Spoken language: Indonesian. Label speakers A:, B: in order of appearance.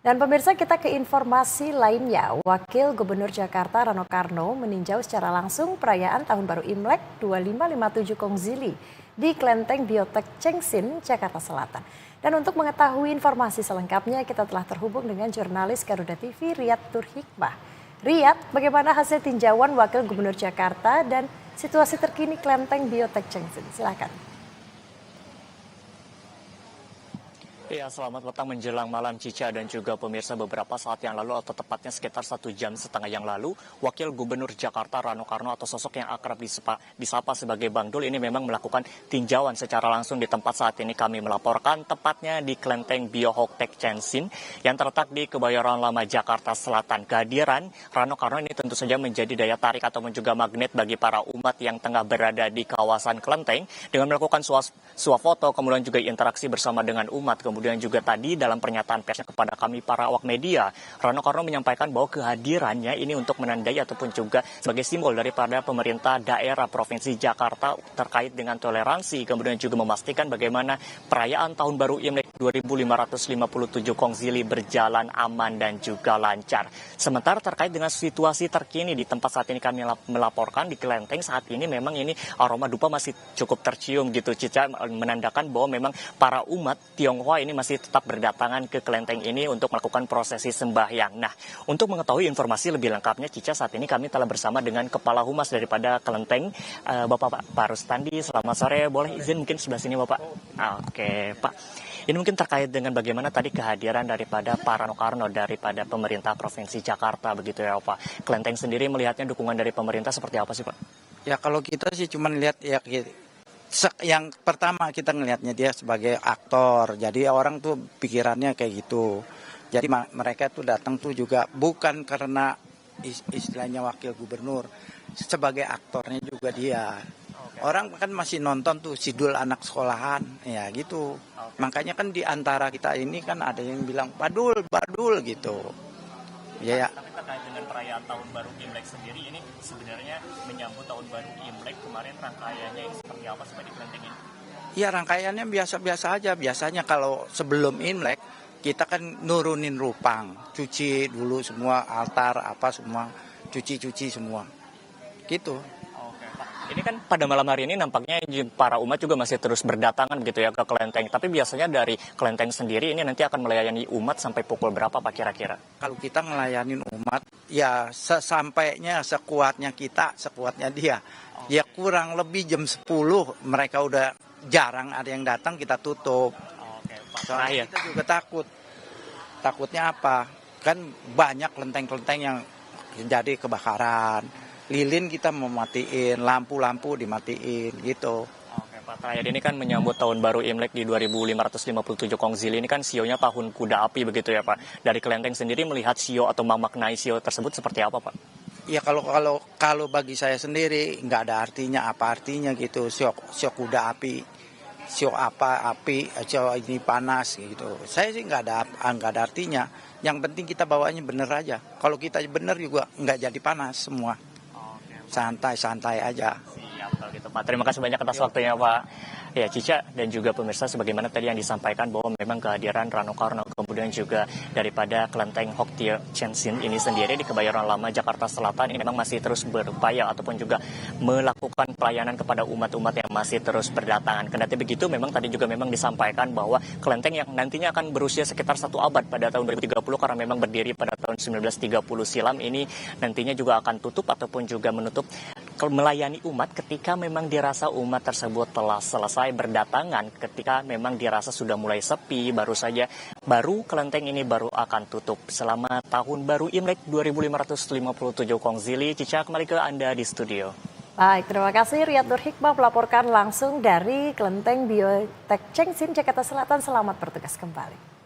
A: Dan pemirsa, kita ke informasi lainnya. Wakil Gubernur Jakarta Rano Karno meninjau secara langsung perayaan Tahun Baru Imlek 2557 Kongzili di Klenteng Biotek Chengsin, Jakarta Selatan. Dan untuk mengetahui informasi selengkapnya, kita telah terhubung dengan jurnalis Garuda TV Riyad Nurhikmah. Riyad, bagaimana hasil tinjauan Wakil Gubernur Jakarta dan situasi terkini Klenteng Biotek Chengsin? Silakan.
B: Ya, selamat petang menjelang malam Cica dan juga pemirsa. Beberapa saat yang lalu atau tepatnya sekitar 1,5 jam yang lalu, Wakil Gubernur Jakarta Rano Karno atau sosok yang akrab disapa sebagai Bang Dul ini memang melakukan tinjauan secara langsung di tempat saat ini kami melaporkan, tepatnya di Klenteng Biotek Chengsin yang terletak di Kebayoran Lama Jakarta Selatan. Kehadiran Rano Karno ini tentu saja menjadi daya tarik ataupun juga magnet bagi para umat yang tengah berada di kawasan Klenteng dengan melakukan swafoto, kemudian juga interaksi bersama dengan umat. Kemudian juga tadi dalam pernyataan persnya kepada kami para awak media, Rano Karno menyampaikan bahwa kehadirannya ini untuk menandai ataupun juga sebagai simbol daripada pemerintah daerah Provinsi Jakarta terkait dengan toleransi, kemudian juga memastikan bagaimana perayaan Tahun Baru Imlek 2557 Kongzili berjalan aman dan juga lancar. Sementara terkait dengan situasi terkini di tempat saat ini kami melaporkan di Klenteng, saat ini memang ini aroma dupa masih cukup tercium gitu, Cica, menandakan bahwa memang para umat Tionghoa ini masih tetap berdatangan ke Klenteng ini untuk melakukan prosesi sembahyang. Nah, untuk mengetahui informasi lebih lengkapnya, Cica, saat ini kami telah bersama dengan Kepala Humas daripada Klenteng, Bapak Rustandi. Selamat sore, boleh izin mungkin sebelah sini Bapak? Oke, Pak. Ini mungkin terkait dengan bagaimana tadi kehadiran daripada Pak Rano Karno daripada pemerintah Provinsi Jakarta begitu ya Pak. Klenteng sendiri melihatnya dukungan dari pemerintah seperti apa sih Pak?
C: Ya kalau kita sih cuma lihat ya yang pertama kita ngelihatnya dia sebagai aktor. Jadi orang tuh pikirannya kayak gitu. Jadi mereka tuh datang tuh juga bukan karena istilahnya wakil gubernur, sebagai aktornya juga dia. Orang kan masih nonton tuh Sidul anak sekolahan, ya gitu. Makanya kan di antara kita ini kan ada yang bilang Badul, Badul gitu. Ya.
B: Tapi terkait dengan perayaan Tahun Baru Imlek sendiri ini sebenarnya menyambut Tahun Baru Imlek kemarin rangkaiannya ini seperti apa sih Pak di Klenteng ini?
C: Ya rangkaiannya biasa-biasa aja. Biasanya kalau sebelum Imlek kita kan nurunin rupang, cuci dulu semua altar apa semua, cuci semua. Gitu.
B: Ini kan pada malam hari ini nampaknya para umat juga masih terus berdatangan gitu ya ke Klenteng. Tapi biasanya dari Klenteng sendiri ini nanti akan melayani umat sampai pukul berapa Pak kira-kira?
C: Kalau kita ngelayanin umat, ya sesampainya sekuatnya kita, sekuatnya dia. Ya kurang lebih jam 10 mereka udah jarang ada yang datang, kita tutup. Soalnya kita juga takut. Takutnya apa? Kan banyak kelenteng-kelenteng yang jadi kebakaran. Lilin kita mematiin, lampu-lampu dimatiin gitu.
B: Oke Pak, terakhir ini kan menyambut Tahun Baru Imlek di 2557 Kongzili ini kan sionya Tahun Kuda Api begitu ya Pak. Dari Klenteng sendiri melihat sio atau memaknai sio tersebut seperti apa Pak?
C: Ya kalau bagi saya sendiri nggak ada artinya, apa artinya gitu. Sio kuda api, sio apa api, sio ini panas gitu. Saya sih nggak ada artinya. Yang penting kita bawanya bener aja. Kalau kita bener juga nggak jadi panas semua. Santai-santai aja.
B: Siap kalau gitu Pak. Terima kasih banyak atas waktunya Pak. Ya Cica dan juga pemirsa, sebagaimana tadi yang disampaikan bahwa memang kehadiran Rano Karno kemudian juga daripada Klenteng Biotek Chengsin ini sendiri di Kebayoran Lama Jakarta Selatan ini memang masih terus berupaya ataupun juga melakukan pelayanan kepada umat-umat yang masih terus berdatangan. Kendati begitu memang tadi juga memang disampaikan bahwa Klenteng yang nantinya akan berusia sekitar 1 abad pada tahun 2030 karena memang berdiri pada tahun 1930 silam ini nantinya juga akan tutup ataupun juga menutup melayani umat ketika memang dirasa umat tersebut telah selesai berdatangan, ketika memang dirasa sudah mulai sepi, baru Klenteng ini baru akan tutup. Selama Tahun Baru Imlek 2557 Kongzili, Cica kembali ke Anda di studio.
A: Baik, terima kasih Riyad Nurhikmah melaporkan langsung dari Klenteng Biotek Chengsin, Jakarta Selatan. Selamat bertugas kembali.